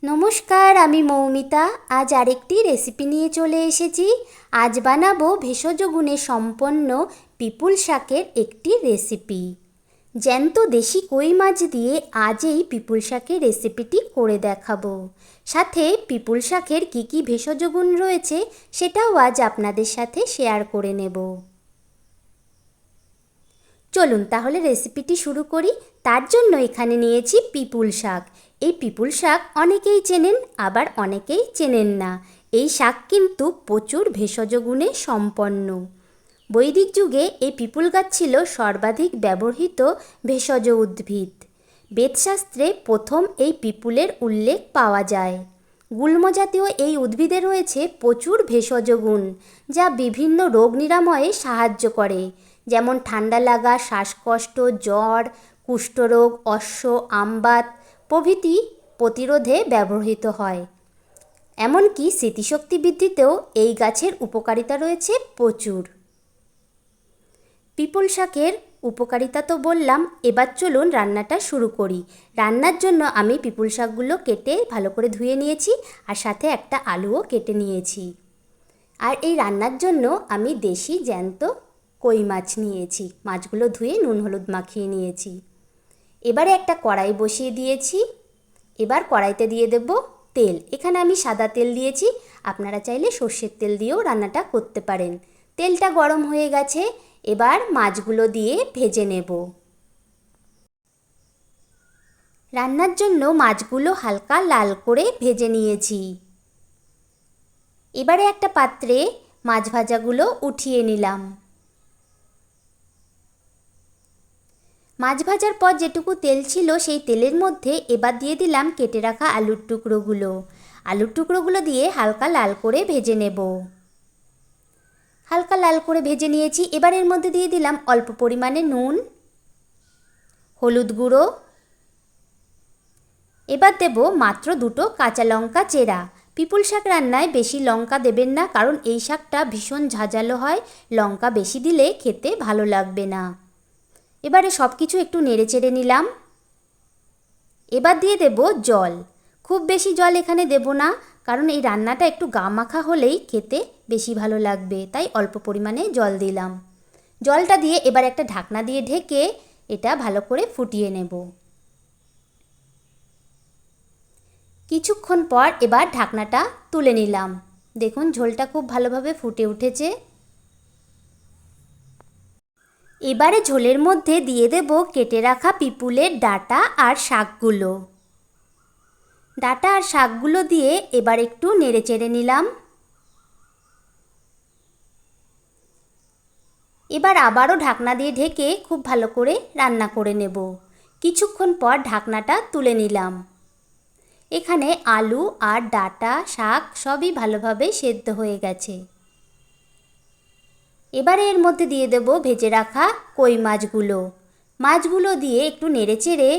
নমস্কার, আমি মৌমিতা। আজ আরেকটি রেসিপি নিয়ে চলে এসেছি। আজ বানাবো ভেষজ গুণে সম্পন্ন পিপুল শাকের একটি রেসিপি। জ্যান্ত দেশি কই মাছ দিয়ে আজ এই পিপুল শাকের রেসিপিটি করে দেখাবো। সাথে পিপুল শাকের কী কী ভেষজ গুণ রয়েছে সেটাও আজ আপনাদের সাথে শেয়ার করে নেব। চলুন তাহলে রেসিপিটি শুরু করি। তার জন্য এখানে নিয়েছি পিপুল শাক। এই পিপুল শাক অনেকেই চেনেন, আবার অনেকেই চেনেন না। এই শাক কিন্তু প্রচুর ভেষজ গুণে সম্পন্ন। বৈদিক যুগে এই পিপুল গাছ ছিল সর্বাধিক ব্যবহৃত ভেষজ উদ্ভিদ। বেদশাস্ত্রে প্রথম এই পিপুলের উল্লেখ পাওয়া যায়। গুল্ম জাতীয় এই উদ্ভিদে রয়েছে প্রচুর ভেষজ গুণ, যা বিভিন্ন রোগ নিরাময়ে সাহায্য করে, যেমন ঠান্ডা লাগা, শ্বাসকষ্ট, জ্বর, কুষ্ঠরোগ, অশ্ব, আমবাত প্রভৃতি প্রতিরোধে ব্যবহৃত হয়। এমনকি স্মৃতিশক্তি বৃদ্ধিতেও এই গাছের উপকারিতা রয়েছে প্রচুর। পিপুল শাকের উপকারিতা তো বললাম, এবার চলুন রান্নাটা শুরু করি। রান্নার জন্য আমি পিপুল শাকগুলো কেটে ভালো করে ধুয়ে নিয়েছি, আর সাথে একটা আলুও কেটে নিয়েছি। আর এই রান্নার জন্য আমি দেশি জ্যান্ত কই মাছ নিয়েছি। মাছগুলো ধুয়ে নুন হলুদ মাখিয়ে নিয়েছি। এবারে একটা কড়াই বসিয়ে দিয়েছি। এবার কড়াইতে দিয়ে দেব তেল। এখানে আমি সাদা তেল দিয়েছি, আপনারা চাইলে সর্ষের তেল দিয়েও রান্নাটা করতে পারেন। তেলটা গরম হয়ে গেছে, এবার মাছগুলো দিয়ে ভেজে নেব। রান্নার জন্য মাছগুলো হালকা লাল করে ভেজে নিয়েছি। এবারে একটা পাত্রে মাছ ভাজাগুলো উঠিয়ে নিলাম। মাছ ভাজার পর যেটুকু তেল ছিল সেই তেলের মধ্যে এবার দিয়ে দিলাম কেটে রাখা আলুর টুকরোগুলো। আলুর টুকরোগুলো দিয়ে হালকা লাল করে ভেজে নেব। হালকা লাল করে ভেজে নিয়েছি। এবার এর মধ্যে দিয়ে দিলাম অল্প পরিমাণে নুন, হলুদ গুঁড়ো। এবার দেব মাত্র দুটো কাঁচা লঙ্কা চেরা। পিপুল শাক রান্নায় বেশি লঙ্কা দেবেন না, কারণ এই শাকটা ভীষণ ঝাঁঝালো হয়। লঙ্কা বেশি দিলে খেতে ভালো লাগবে না। এবারে সব কিছু একটু নেড়ে চেড়ে নিলাম। এবার দিয়ে দেব জল। খুব বেশি জল এখানে দেব না, কারণ এই রান্নাটা একটু গা মাখা হলেই খেতে বেশি ভালো লাগবে, তাই অল্প পরিমাণে জল দিলাম। জলটা দিয়ে এবার একটা ঢাকনা দিয়ে ঢেকে এটা ভালো করে ফুটিয়ে নেব। কিছুক্ষণ পর এবার ঢাকনাটা তুলে নিলাম। দেখুন ঝোলটা খুব ভালোভাবে ফুটে উঠেছে। এবারে ঝোলের মধ্যে দিয়ে দেব কেটে রাখা পিপুলের ডাঁটা আর শাকগুলো। ডাঁটা আর শাকগুলো দিয়ে এবার একটু নেড়ে চেড়ে নিলাম। এবার আবারও ঢাকনা দিয়ে ঢেকে খুব ভালো করে রান্না করে নেব। কিছুক্ষণ পর ঢাকনাটা তুলে নিলাম। এখানে আলু আর ডাঁটা শাক সবই ভালোভাবে সেদ্ধ হয়ে গেছে। এবারে এর মধ্যে দিয়ে দেব ভেজে রাখা কই মাছগুলো। মাছগুলো দিয়ে একটু নেড়ে চেড়ে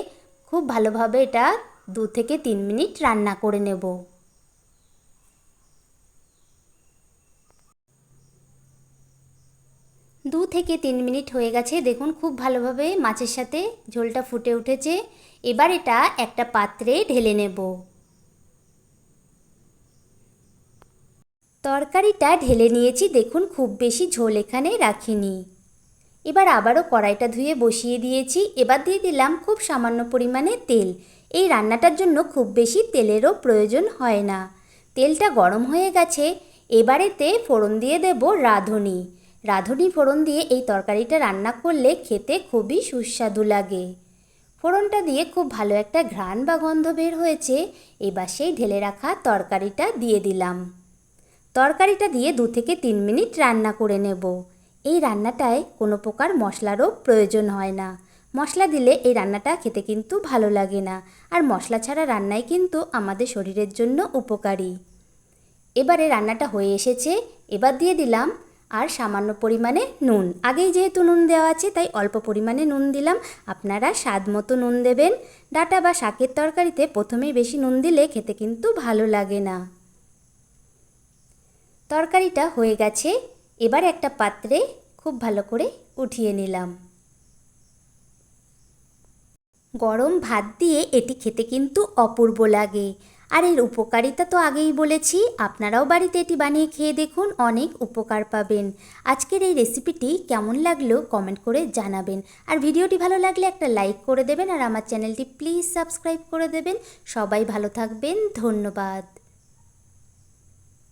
খুব ভালোভাবে এটা 2 থেকে 3 মিনিট রান্না করে নেব। 2 থেকে 3 মিনিট হয়ে গেছে। দেখুন খুব ভালোভাবে মাছের সাথে ঝোলটা ফুটে উঠেছে। এবার এটা একটা পাত্রে ঢেলে নেব। তরকারিটা ঢেলে নিয়েছি। দেখুন খুব বেশি ঝোল এখানে রাখিনি। এবার আবারও কড়াইটা ধুয়ে বসিয়ে দিয়েছি। এবার দিয়ে দিলাম খুব সামান্য পরিমাণে তেল। এই রান্নাটার জন্য খুব বেশি তেলেরও প্রয়োজন হয় না। তেলটা গরম হয়ে গেছে। এবারেতে ফোড়ন দিয়ে দেব রাঁধুনি। রাঁধুনি ফোড়ন দিয়ে এই তরকারিটা রান্না করলে খেতে খুবই সুস্বাদু লাগে। ফোড়নটা দিয়ে খুব ভালো একটা ঘ্রাণ বা গন্ধ বের হয়েছে। এবার সেই ঢেলে রাখা তরকারিটা দিয়ে দিলাম। তরকারিটা দিয়ে 2 থেকে 3 মিনিট রান্না করে নেব। এই রান্নাটায় কোনো প্রকার মশলারও প্রয়োজন হয় না। মশলা দিলে এই রান্নাটা খেতে কিন্তু ভালো লাগে না, আর মশলা ছাড়া রান্নাই কিন্তু আমাদের শরীরের জন্য উপকারী। এবারে রান্নাটা হয়ে এসেছে। এবার দিয়ে দিলাম আর সামান্য পরিমাণে নুন। আগেই যেহেতু নুন দেওয়া আছে তাই অল্প পরিমাণে নুন দিলাম। আপনারা স্বাদ মতো নুন দেবেন। ডাঁটা বা শাকের তরকারিতে প্রথমেই বেশি নুন দিলে খেতে কিন্তু ভালো লাগে না। তরকারিটা হয়ে গেছে। এবার একটা পাত্রে খুব ভালো করে উঠিয়ে নিলাম। গরম ভাত দিয়ে এটি খেতে কিন্তু অপূর্ব লাগে। আর এর উপকারিতা তো আগেই বলেছি, আপনারাও বাড়িতে এটি বানিয়ে খেয়ে দেখুন, অনেক উপকার পাবেন। আজকের এই রেসিপিটি কেমন লাগলো কমেন্ট করে জানাবেন। আর ভিডিওটি ভালো লাগলে একটা লাইক করে দেবেন আর আমার চ্যানেলটি প্লিজ সাবস্ক্রাইব করে দেবেন। সবাই ভালো থাকবেন, ধন্যবাদ।